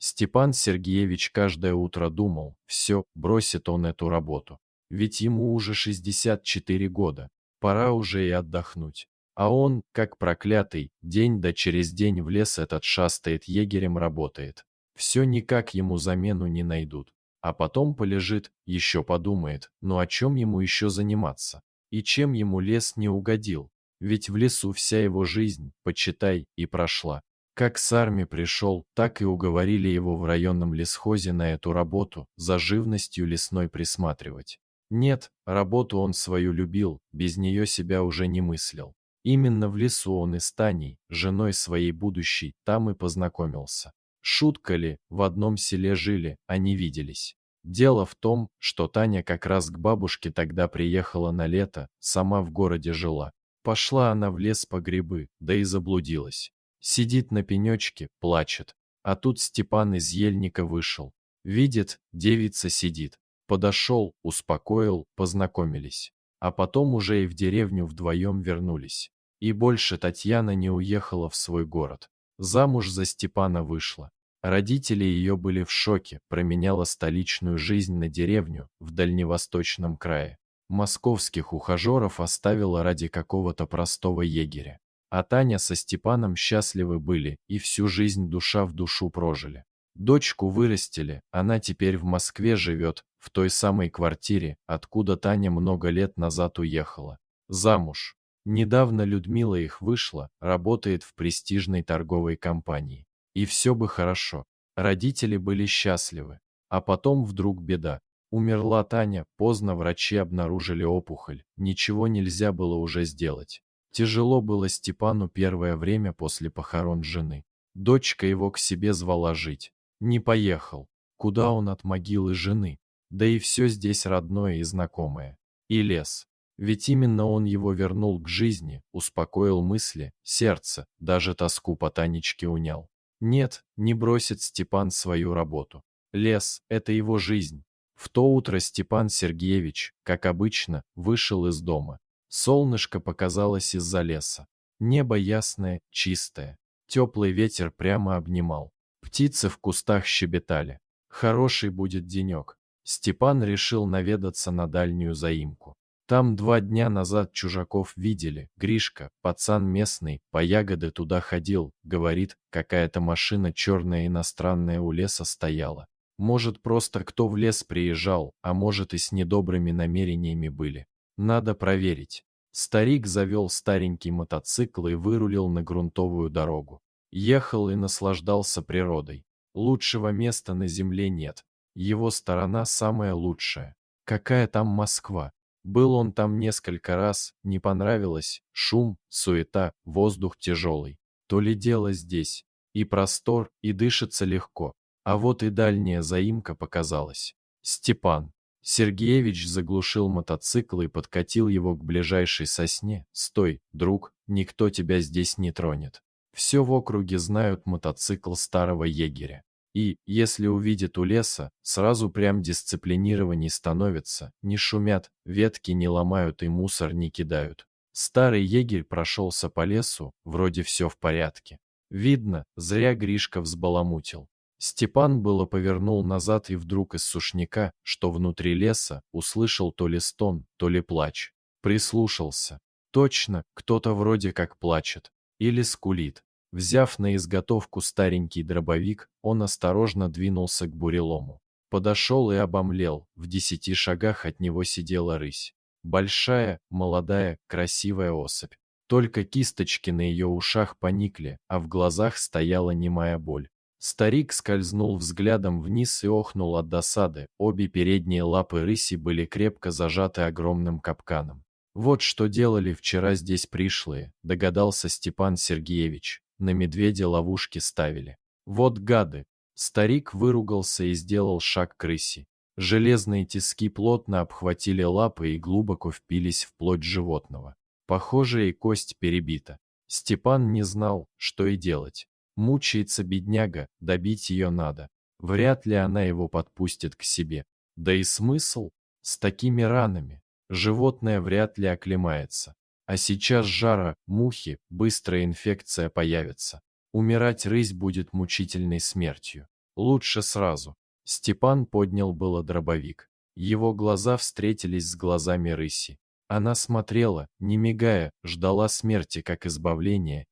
Степан Сергеевич каждое утро думал, все, бросит он эту работу. Ведь ему уже 64 года, пора уже и отдохнуть. А он, как проклятый, день да через день в лес этот шастает, егерем работает. Все никак ему замену не найдут. А потом полежит, еще подумает, ну о чем ему еще заниматься? И чем ему лес не угодил? Ведь в лесу вся его жизнь, почитай, и прошла. Как с армии пришел, так и уговорили его в районном лесхозе на эту работу, за живностью лесной присматривать. Нет, работу он свою любил, без нее себя уже не мыслил. Именно в лесу он и с Таней, женой своей будущей, там и познакомился. Шутка ли, в одном селе жили, а не виделись. Дело в том, что Таня как раз к бабушке тогда приехала на лето, сама в городе жила. Пошла она в лес по грибы, да и заблудилась. Сидит на пенечке, плачет. А тут Степан из ельника вышел. Видит, девица сидит. Подошел, успокоил, познакомились. А потом уже и в деревню вдвоем вернулись. И больше Татьяна не уехала в свой город. Замуж за Степана вышла. Родители ее были в шоке, променяла столичную жизнь на деревню в дальневосточном крае. Московских ухажеров оставила ради какого-то простого егеря. А Таня со Степаном счастливы были и всю жизнь душа в душу прожили. Дочку вырастили, она теперь в Москве живет, в той самой квартире, откуда Таня много лет назад уехала. Замуж. Недавно Людмила их вышла, работает в престижной торговой компании. И все бы хорошо. Родители были счастливы. А потом вдруг беда. Умерла Таня, поздно врачи обнаружили опухоль, ничего нельзя было уже сделать. Тяжело было Степану первое время после похорон жены. Дочка его к себе звала жить. Не поехал. Куда он от могилы жены? Да и все здесь родное и знакомое. И лес. Ведь именно он его вернул к жизни, успокоил мысли, сердце, даже тоску по Танечке унял. Нет, не бросит Степан свою работу. Лес – это его жизнь. В то утро Степан Сергеевич, как обычно, вышел из дома. Солнышко показалось из-за леса. Небо ясное, чистое. Теплый ветер прямо обнимал. Птицы в кустах щебетали. Хороший будет денек. Степан решил наведаться на дальнюю заимку. Там 2 дня назад чужаков видели. Гришка, пацан местный, по ягоды туда ходил. Говорит, какая-то машина черная иностранная у леса стояла. Может, просто кто в лес приезжал, а может и с недобрыми намерениями были. Надо проверить. Старик завел старенький мотоцикл и вырулил на грунтовую дорогу. Ехал и наслаждался природой. Лучшего места на земле нет. Его сторона самая лучшая. Какая там Москва? Был он там несколько раз, не понравилось. Шум, суета, воздух тяжелый. То ли дело здесь. И простор, и дышится легко. А вот и дальняя заимка показалась. Степан Сергеевич заглушил мотоцикл и подкатил его к ближайшей сосне. «Стой, друг, никто тебя здесь не тронет. Все в округе знают мотоцикл старого егеря. И, если увидят у леса, сразу прям дисциплинированней становятся, не шумят, ветки не ломают и мусор не кидают. Старый егерь прошелся по лесу, вроде все в порядке. Видно, зря Гришка взбаламутил. Степан было повернул назад и вдруг из сушняка, что внутри леса, услышал то ли стон, то ли плач. Прислушался. Точно, кто-то вроде как плачет. Или скулит. Взяв на изготовку старенький дробовик, он осторожно двинулся к бурелому. Подошел и обомлел, в 10 шагах от него сидела рысь. Большая, молодая, красивая особь. Только кисточки на ее ушах поникли, а в глазах стояла немая боль. Старик скользнул взглядом вниз и охнул от досады. Обе передние лапы рыси были крепко зажаты огромным капканом. Вот что делали вчера здесь пришлые, догадался Степан Сергеевич. На медведя ловушки ставили. Вот гады! Старик выругался и сделал шаг к рыси. Железные тиски плотно обхватили лапы и глубоко впились в плоть животного. Похоже, и кость перебита. Степан не знал, что и делать. Мучается бедняга, добить ее надо. Вряд ли она его подпустит к себе. Да и смысл? С такими ранами. Животное вряд ли оклемается. А сейчас жара, мухи, быстрая инфекция появится. Умирать рысь будет мучительной смертью. Лучше сразу. Степан поднял было дробовик. Его глаза встретились с глазами рыси. Она смотрела, не мигая, ждала смерти как избавления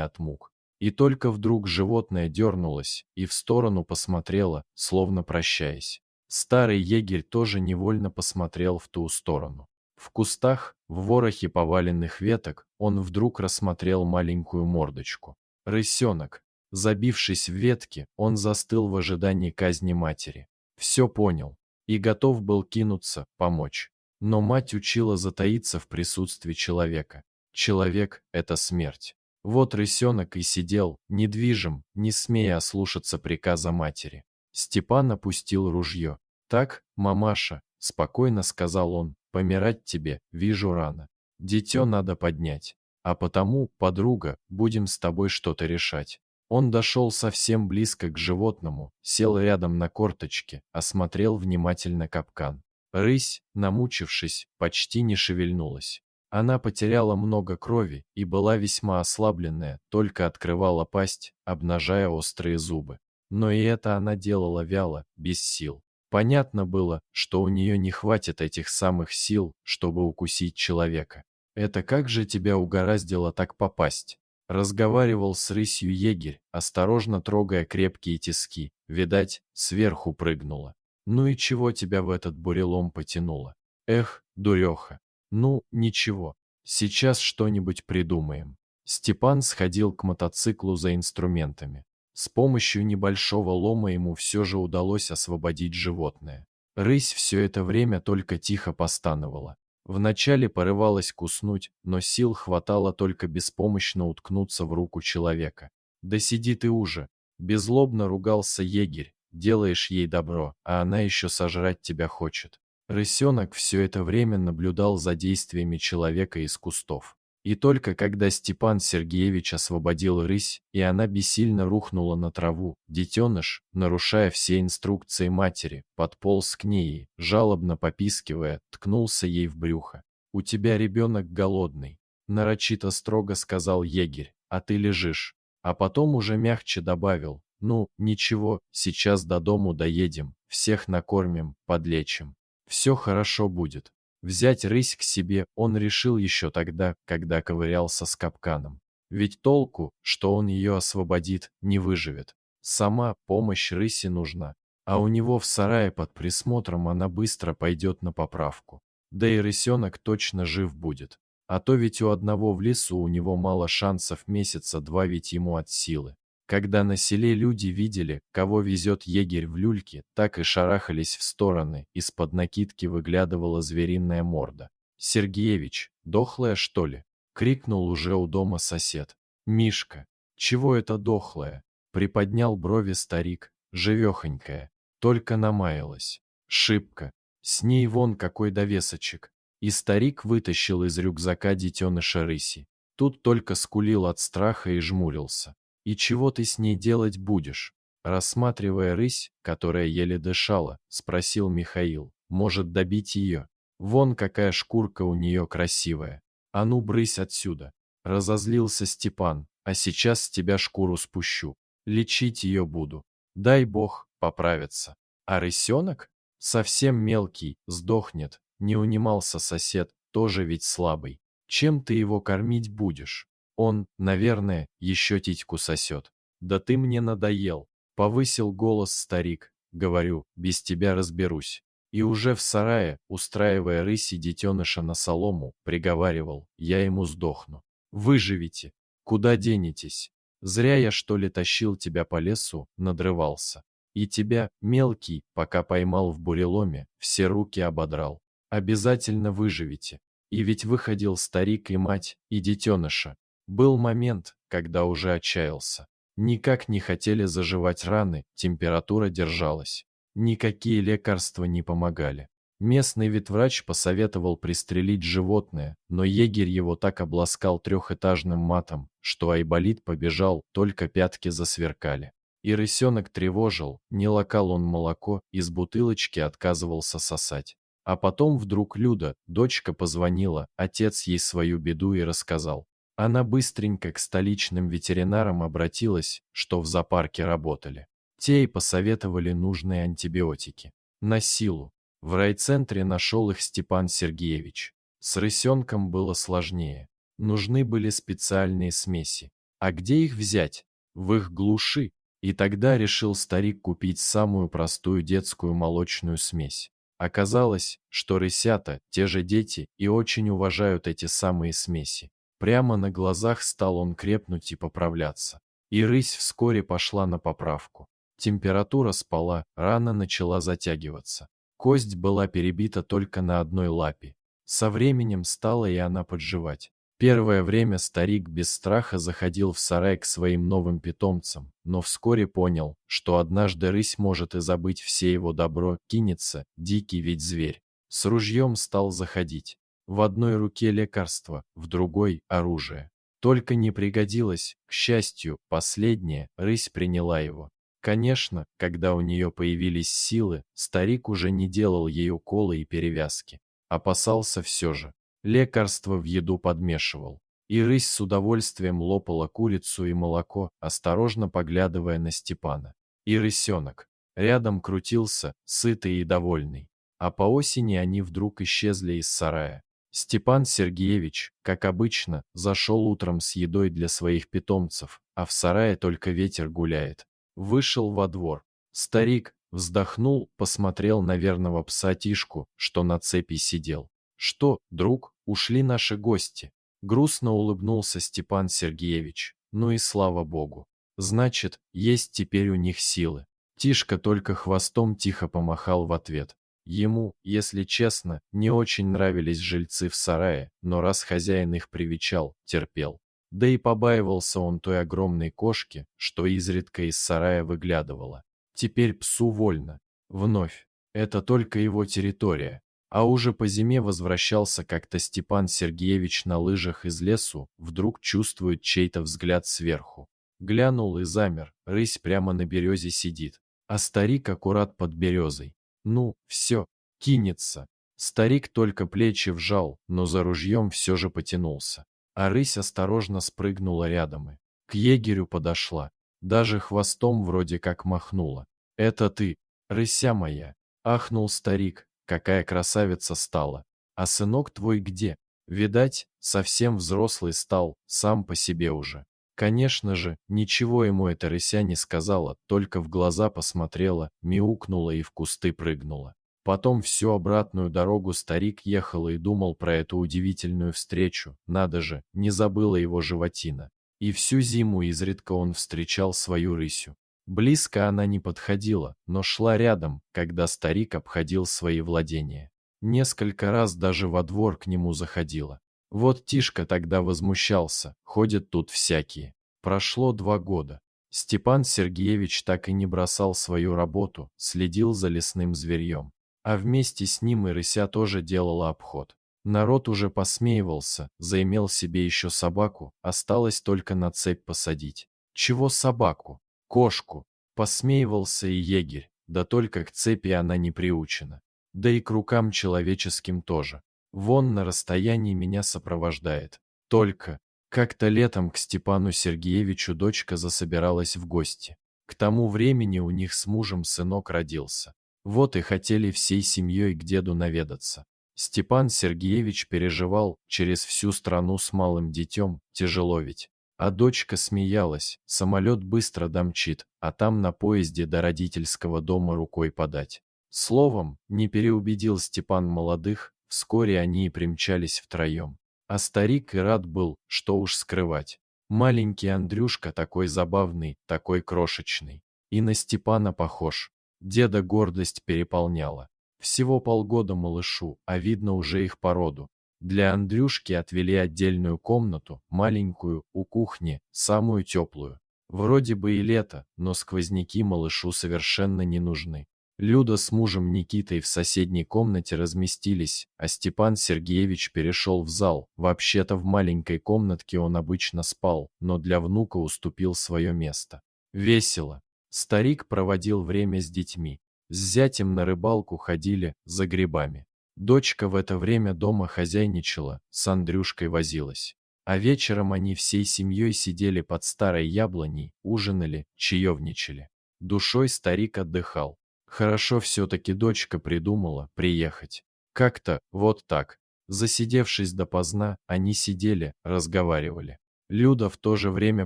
от мук. И только вдруг животное дернулось и в сторону посмотрело, словно прощаясь. Старый егерь тоже невольно посмотрел в ту сторону. В кустах, в ворохе поваленных веток, он вдруг рассмотрел маленькую мордочку. Рысенок. Забившись в ветки, он застыл в ожидании казни матери. Все понял и готов был кинуться, помочь. Но мать учила затаиться в присутствии человека. Человек – это смерть. Вот рысенок и сидел, недвижим, не смея ослушаться приказа матери. Степан опустил ружье. «Так, мамаша», – спокойно сказал он, – «помирать тебе, вижу, рано. Дитё надо поднять. А потому, подруга, будем с тобой что-то решать». Он дошел совсем близко к животному, сел рядом на корточки, осмотрел внимательно капкан. Рысь, намучившись, почти не шевельнулась. Она потеряла много крови и была весьма ослабленная, только открывала пасть, обнажая острые зубы. Но и это она делала вяло, без сил. Понятно было, что у нее не хватит этих самых сил, чтобы укусить человека. «Это как же тебя угораздило так попасть?» Разговаривал с рысью егерь, осторожно трогая крепкие тиски. Видать, сверху прыгнула. «Ну и чего тебя в этот бурелом потянуло? Эх, дуреха. Ну, ничего, сейчас что-нибудь придумаем». Степан сходил к мотоциклу за инструментами. С помощью небольшого лома ему все же удалось освободить животное. Рысь все это время только тихо постановала. Вначале порывалась куснуть, но сил хватало только беспомощно уткнуться в руку человека. «Да сиди ты уже!» – беззлобно ругался егерь. «Делаешь ей добро, а она еще сожрать тебя хочет». Рысенок все это время наблюдал за действиями человека из кустов. И только когда Степан Сергеевич освободил рысь, и она бессильно рухнула на траву, детеныш, нарушая все инструкции матери, подполз к ней и, жалобно попискивая, ткнулся ей в брюхо. «У тебя ребенок голодный», – нарочито строго сказал егерь, – «а ты лежишь». А потом уже мягче добавил: «Ну, ничего, сейчас до дому доедем, всех накормим, подлечим. Все хорошо будет». Взять рысь к себе он решил еще тогда, когда ковырялся с капканом. Ведь толку, что он ее освободит, не выживет. Сама помощь рыси нужна, а у него в сарае под присмотром она быстро пойдет на поправку. Да и рысенок точно жив будет. А то ведь у одного в лесу у него мало шансов месяца два, ведь ему от силы. Когда на селе люди видели, кого везет егерь в люльке, так и шарахались в стороны, из-под накидки выглядывала звериная морда. «Сергеевич, дохлая, что ли?» — крикнул уже у дома сосед. «Мишка, чего это дохлая?» — приподнял брови старик. «Живехонькая, только намаялась. Шибко. С ней вон какой довесочек». И старик вытащил из рюкзака детеныша рыси. Тут только скулил от страха и жмурился. «И чего ты с ней делать будешь?» Рассматривая рысь, которая еле дышала, спросил Михаил. «Может, добить ее? Вон какая шкурка у нее красивая. А ну, брысь отсюда!» Разозлился Степан. «А сейчас с тебя шкуру спущу. Лечить ее буду. Дай бог, поправится. А рысенок? Совсем мелкий, сдохнет». Не унимался сосед, тоже ведь слабый. «Чем ты его кормить будешь? Он, наверное, еще титьку сосет». «Да ты мне надоел», — повысил голос старик. «Говорю, без тебя разберусь». И уже в сарае, устраивая рыси детеныша на солому, приговаривал: «Я ему сдохну. Выживите. Куда денетесь? Зря я, что ли, тащил тебя по лесу, надрывался. И тебя, мелкий, пока поймал в буреломе, все руки ободрал. Обязательно выживете». И ведь выходил старик и мать, и детеныша. Был момент, когда уже отчаялся. Никак не хотели заживать раны, температура держалась. Никакие лекарства не помогали. Местный ветврач посоветовал пристрелить животное, но егерь его так обласкал трехэтажным матом, что айболит побежал, только пятки засверкали. И рысенок тревожил, не лакал он молоко, из бутылочки отказывался сосать. А потом вдруг Люда, дочка, позвонила, отец ей свою беду и рассказал. Она быстренько к столичным ветеринарам обратилась, что в зоопарке работали. Те и посоветовали нужные антибиотики. На силу. В райцентре нашел их Степан Сергеевич. С рысенком было сложнее. Нужны были специальные смеси. А где их взять? В их глуши. И тогда решил старик купить самую простую детскую молочную смесь. Оказалось, что рысята, те же дети, и очень уважают эти самые смеси. Прямо на глазах стал он крепнуть и поправляться. И рысь вскоре пошла на поправку. Температура спала, рана начала затягиваться. Кость была перебита только на одной лапе. Со временем стала и она подживать. Первое время старик без страха заходил в сарай к своим новым питомцам, но вскоре понял, что однажды рысь может и забыть все его добро, кинется, дикий ведь зверь. С ружьем стал заходить. В одной руке лекарство, в другой – оружие. Только не пригодилось, к счастью, последнее, рысь приняла его. Конечно, когда у нее появились силы, старик уже не делал ей уколы и перевязки. Опасался все же. Лекарство в еду подмешивал. И рысь с удовольствием лопала курицу и молоко, осторожно поглядывая на Степана. И рысенок рядом крутился, сытый и довольный. А по осени они вдруг исчезли из сарая. Степан Сергеевич, как обычно, зашел утром с едой для своих питомцев, а в сарае только ветер гуляет. Вышел во двор. Старик вздохнул, посмотрел на верного пса Тишку, что на цепи сидел. «Что, друг, ушли наши гости?» Грустно улыбнулся Степан Сергеевич. «Ну и слава богу. Значит, есть теперь у них силы». Тишка только хвостом тихо помахал в ответ. Ему, если честно, не очень нравились жильцы в сарае, но раз хозяин их привечал, терпел. Да и побаивался он той огромной кошки, что изредка из сарая выглядывала. Теперь псу вольно. Вновь. Это только его территория. А уже по зиме возвращался как-то Степан Сергеевич на лыжах из лесу, вдруг чувствует чей-то взгляд сверху. Глянул и замер, рысь прямо на березе сидит, а старик аккурат под березой. Ну, все, кинется. Старик только плечи вжал, но за ружьем все же потянулся. А рысь осторожно спрыгнула рядом и к егерю подошла. Даже хвостом вроде как махнула. «Это ты, рыся моя!» — ахнул старик. «Какая красавица стала! А сынок твой где? Видать, совсем взрослый стал, сам по себе уже». Конечно же, ничего ему эта рыся не сказала, только в глаза посмотрела, мяукнула и в кусты прыгнула. Потом всю обратную дорогу старик ехал и думал про эту удивительную встречу, надо же, не забыла его животина. И всю зиму изредка он встречал свою рысю. Близко она не подходила, но шла рядом, когда старик обходил свои владения. Несколько раз даже во двор к нему заходила. Вот Тишка тогда возмущался, ходят тут всякие. Прошло 2 года. Степан Сергеевич так и не бросал свою работу, следил за лесным зверьем. А вместе с ним и рыся тоже делала обход. Народ уже посмеивался, заимел себе еще собаку, осталось только на цепь посадить. Чего собаку? Кошку. Посмеивался и егерь, да только к цепи она не приучена. Да и к рукам человеческим тоже. Вон на расстоянии меня сопровождает. Только как-то летом к Степану Сергеевичу дочка засобиралась в гости. К тому времени у них с мужем сынок родился. Вот и хотели всей семьей к деду наведаться. Степан Сергеевич переживал, через всю страну с малым детем, тяжело ведь. А дочка смеялась, самолет быстро домчит, а там на поезде до родительского дома рукой подать. Словом, не переубедил Степан молодых, вскоре они и примчались втроем. А старик и рад был, что уж скрывать. Маленький Андрюшка такой забавный, такой крошечный. И на Степана похож. Деда гордость переполняла. Всего полгода малышу, а видно уже их породу. Для Андрюшки отвели отдельную комнату, маленькую, у кухни, самую теплую. Вроде бы и лето, но сквозняки малышу совершенно не нужны. Люда с мужем Никитой в соседней комнате разместились, а Степан Сергеевич перешел в зал. Вообще-то в маленькой комнатке он обычно спал, но для внука уступил свое место. Весело. Старик проводил время с детьми. С зятем на рыбалку ходили, за грибами. Дочка в это время дома хозяйничала, с Андрюшкой возилась. А вечером они всей семьей сидели под старой яблоней, ужинали, чаевничали. Душой старик отдыхал. Хорошо все-таки дочка придумала приехать. Как-то вот так. Засидевшись допоздна, они сидели, разговаривали. Люда в то же время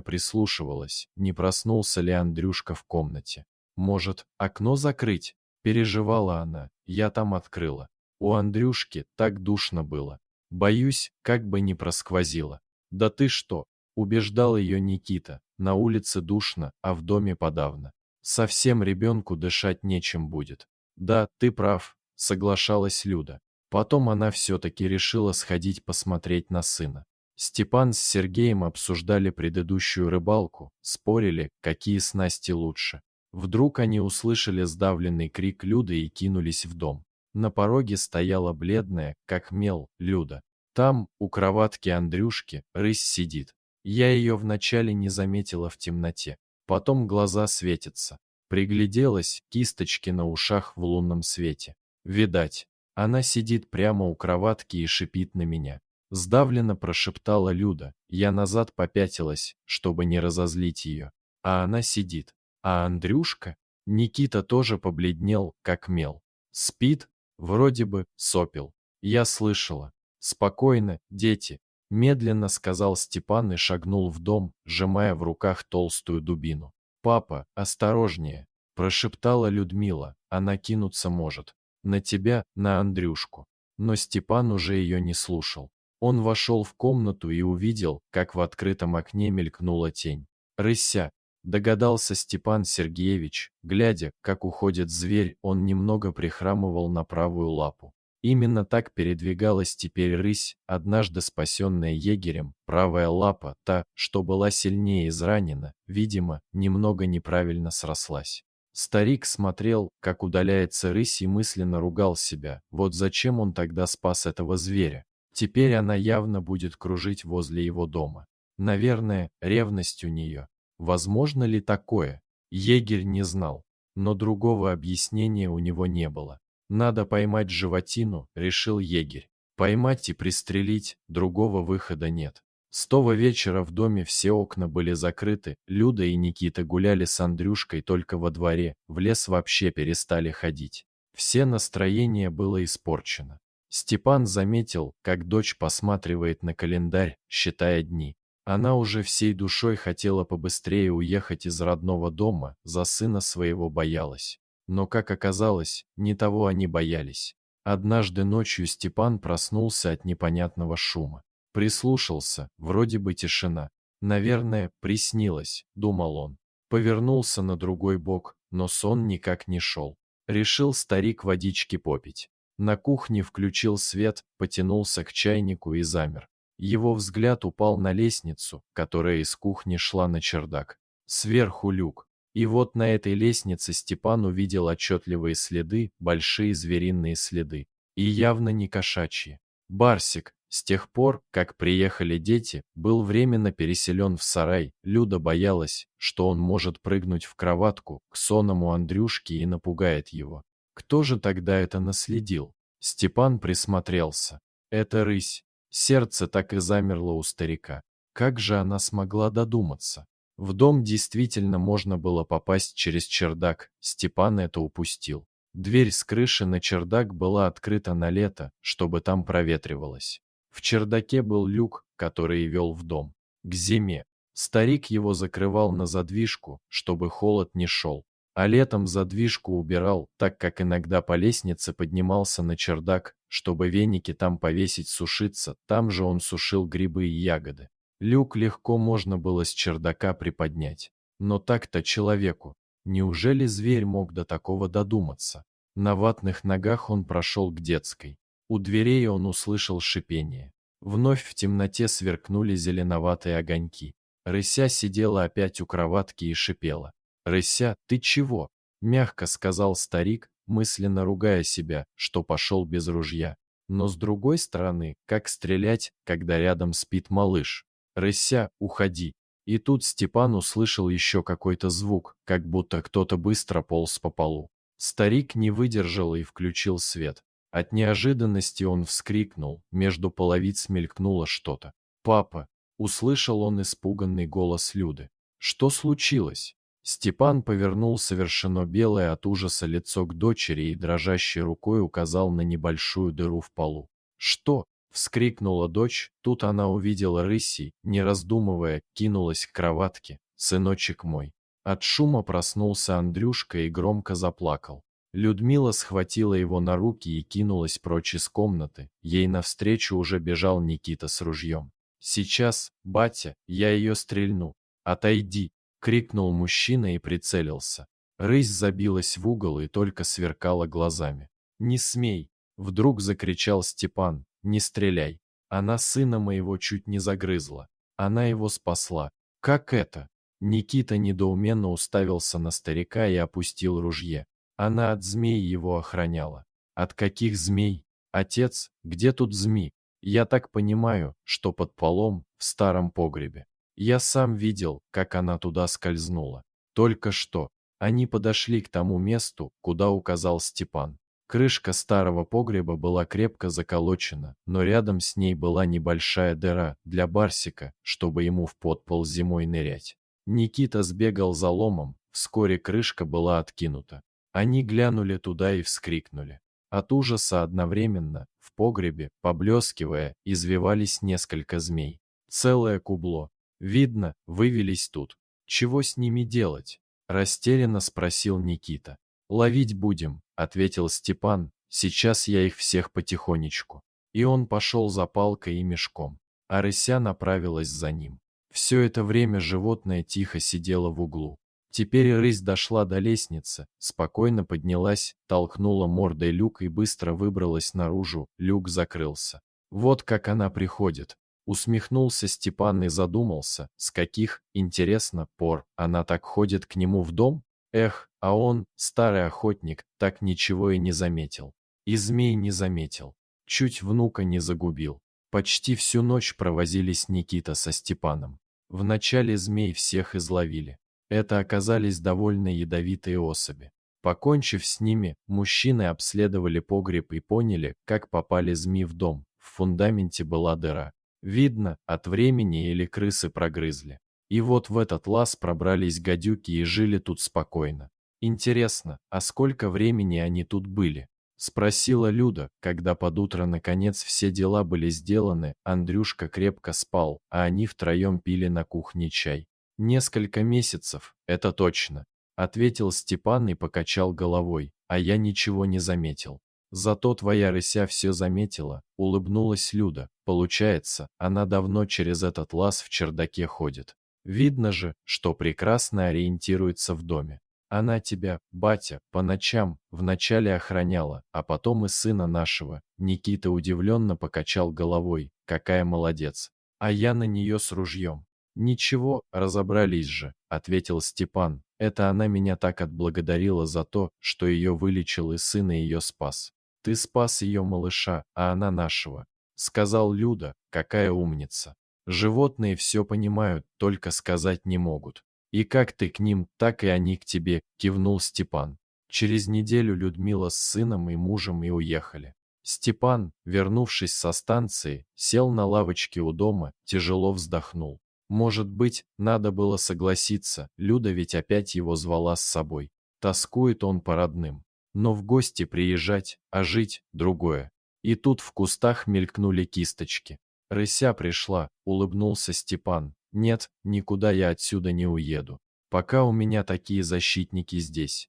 прислушивалась, не проснулся ли Андрюшка в комнате. «Может, окно закрыть?» – переживала она, я там открыла. У Андрюшки так душно было. Боюсь, как бы не просквозило. «Да ты что?» – убеждал ее Никита. «На улице душно, а в доме подавно. Совсем ребенку дышать нечем будет». «Да, ты прав», – соглашалась Люда. Потом она все-таки решила сходить посмотреть на сына. Степан с Сергеем обсуждали предыдущую рыбалку, спорили, какие снасти лучше. Вдруг они услышали сдавленный крик Люды и кинулись в дом. На пороге стояла бледная, как мел, Люда. Там, у кроватки Андрюшки, рысь сидит. Я ее вначале не заметила в темноте. Потом глаза светятся. Пригляделась, кисточки на ушах в лунном свете. Видать, она сидит прямо у кроватки и шипит на меня. Сдавленно прошептала Люда. Я назад попятилась, чтобы не разозлить ее. А она сидит. А Андрюшка? Никита тоже побледнел, как мел. Спит? Вроде бы сопел. Я слышала. Спокойно, дети. Медленно сказал Степан и шагнул в дом, сжимая в руках толстую дубину. «Папа, осторожнее!» Прошептала Людмила. Она кинуться может. На тебя, на Андрюшку. Но Степан уже ее не слушал. Он вошел в комнату и увидел, как в открытом окне мелькнула тень. «Рыся!» – догадался Степан Сергеевич, глядя, как уходит зверь, он немного прихрамывал на правую лапу. Именно так передвигалась теперь рысь, однажды спасенная егерем, правая лапа, та, что была сильнее изранена, видимо, немного неправильно срослась. Старик смотрел, как удаляется рысь и мысленно ругал себя. Вот зачем он тогда спас этого зверя? Теперь она явно будет кружить возле его дома. Наверное, ревность у нее. Возможно ли такое? Егерь не знал, но другого объяснения у него не было. Надо поймать животину, решил егерь. Поймать и пристрелить, другого выхода нет. С того вечера в доме все окна были закрыты, Люда и Никита гуляли с Андрюшкой только во дворе, в лес вообще перестали ходить. Все настроение было испорчено. Степан заметил, как дочь посматривает на календарь, считая дни. Она уже всей душой хотела побыстрее уехать из родного дома, за сына своего боялась. Но, как оказалось, не того они боялись. Однажды ночью Степан проснулся от непонятного шума. Прислушался, вроде бы тишина. Наверное, приснилось, думал он. Повернулся на другой бок, но сон никак не шел. Решил старик водички попить. На кухне включил свет, потянулся к чайнику и замер. Его взгляд упал на лестницу, которая из кухни шла на чердак. Сверху люк. И вот на этой лестнице Степан увидел отчетливые следы, большие звериные следы. И явно не кошачьи. Барсик, с тех пор, как приехали дети, был временно переселен в сарай. Люда боялась, что он может прыгнуть в кроватку к сонному Андрюшке и напугает его. Кто же тогда это наследил? Степан присмотрелся. Это рысь. Сердце так и замерло у старика. Как же она смогла додуматься? В дом действительно можно было попасть через чердак, Степан это упустил. Дверь с крыши на чердак была открыта на лето, чтобы там проветривалось. В чердаке был люк, который вел в дом. К зиме. Старик его закрывал на задвижку, чтобы холод не шел. А летом задвижку убирал, так как иногда по лестнице поднимался на чердак, чтобы веники там повесить сушиться, там же он сушил грибы и ягоды. Люк легко можно было с чердака приподнять. Но так-то человеку. Неужели зверь мог до такого додуматься? На ватных ногах он прошел к детской. У дверей он услышал шипение. Вновь в темноте сверкнули зеленоватые огоньки. Рыся сидела опять у кроватки и шипела. «Рыся, ты чего?» – мягко сказал старик, мысленно ругая себя, что пошел без ружья. Но с другой стороны, как стрелять, когда рядом спит малыш? «Рыся, уходи!» И тут Степан услышал еще какой-то звук, как будто кто-то быстро полз по полу. Старик не выдержал и включил свет. От неожиданности он вскрикнул, между половиц мелькнуло что-то. «Папа!» – услышал он испуганный голос Люды. «Что случилось?» Степан повернул совершенно белое от ужаса лицо к дочери и дрожащей рукой указал на небольшую дыру в полу. «Что?» — вскрикнула дочь, тут она увидела рысей, не раздумывая, кинулась к кроватке. «Сыночек мой!» От шума проснулся Андрюшка и громко заплакал. Людмила схватила его на руки и кинулась прочь из комнаты. Ей навстречу уже бежал Никита с ружьем. «Сейчас, батя, я ее стрельну. Отойди!» — крикнул мужчина и прицелился. Рысь забилась в угол и только сверкала глазами. «Не смей!» — вдруг закричал Степан. «Не стреляй! Она сына моего чуть не загрызла. Она его спасла. Как это?» Никита недоуменно уставился на старика и опустил ружье. Она от змей его охраняла. От каких змей? Отец, где тут змей? Я так понимаю, что под полом, в старом погребе. Я сам видел, как она туда скользнула. Только что. Они подошли к тому месту, куда указал Степан. Крышка старого погреба была крепко заколочена, но рядом с ней была небольшая дыра для барсика, чтобы ему в подпол зимой нырять. Никита сбегал за ломом, вскоре крышка была откинута. Они глянули туда и вскрикнули. От ужаса одновременно, в погребе, поблескивая, извивались несколько змей. Целое кубло. Видно, вывелись тут. Чего с ними делать? Растерянно спросил Никита. Ловить будем, ответил Степан. Сейчас я их всех потихонечку. И он пошел за палкой и мешком, а рыся направилась за ним. Все это время животное тихо сидело в углу. Теперь рысь дошла до лестницы, спокойно поднялась, толкнула мордой люк и быстро выбралась наружу, люк закрылся. Вот как она приходит. Усмехнулся Степан и задумался, с каких, интересно, пор она так ходит к нему в дом? Эх, а он, старый охотник, так ничего и не заметил. И змей не заметил. Чуть внука не загубил. Почти всю ночь провозились Никита со Степаном. Вначале змей всех изловили. Это оказались довольно ядовитые особи. Покончив с ними, мужчины обследовали погреб и поняли, как попали змеи в дом. В фундаменте была дыра. Видно, от времени или крысы прогрызли. И вот в этот лаз пробрались гадюки и жили тут спокойно. Интересно, а сколько времени они тут были? Спросила Люда, когда под утро наконец все дела были сделаны, Андрюшка крепко спал, а они втроем пили на кухне чай. «Несколько месяцев, это точно», — ответил Степан и покачал головой, а я ничего не заметил. «Зато твоя рыся все заметила», — улыбнулась Люда. «Получается, она давно через этот лаз в чердаке ходит. Видно же, что прекрасно ориентируется в доме. Она тебя, батя, по ночам вначале охраняла, а потом и сына нашего». Никита удивленно покачал головой. «Какая молодец. А я на нее с ружьем». «Ничего, разобрались же», — ответил Степан. «Это она меня так отблагодарила за то, что ее вылечил и сына ее спас». «Ты спас ее малыша, а она нашего», — сказал Люда. «Какая умница. Животные все понимают, только сказать не могут. И как ты к ним, так и они к тебе», — кивнул Степан. Через неделю Людмила с сыном и мужем и уехали. Степан, вернувшись со станции, сел на лавочке у дома, тяжело вздохнул. Может быть, надо было согласиться, Люда ведь опять его звала с собой. Тоскует он по родным. Но в гости приезжать, а жить – другое. И тут в кустах мелькнули кисточки. «Рыся пришла», – улыбнулся Степан. «Нет, никуда я отсюда не уеду. Пока у меня такие защитники здесь.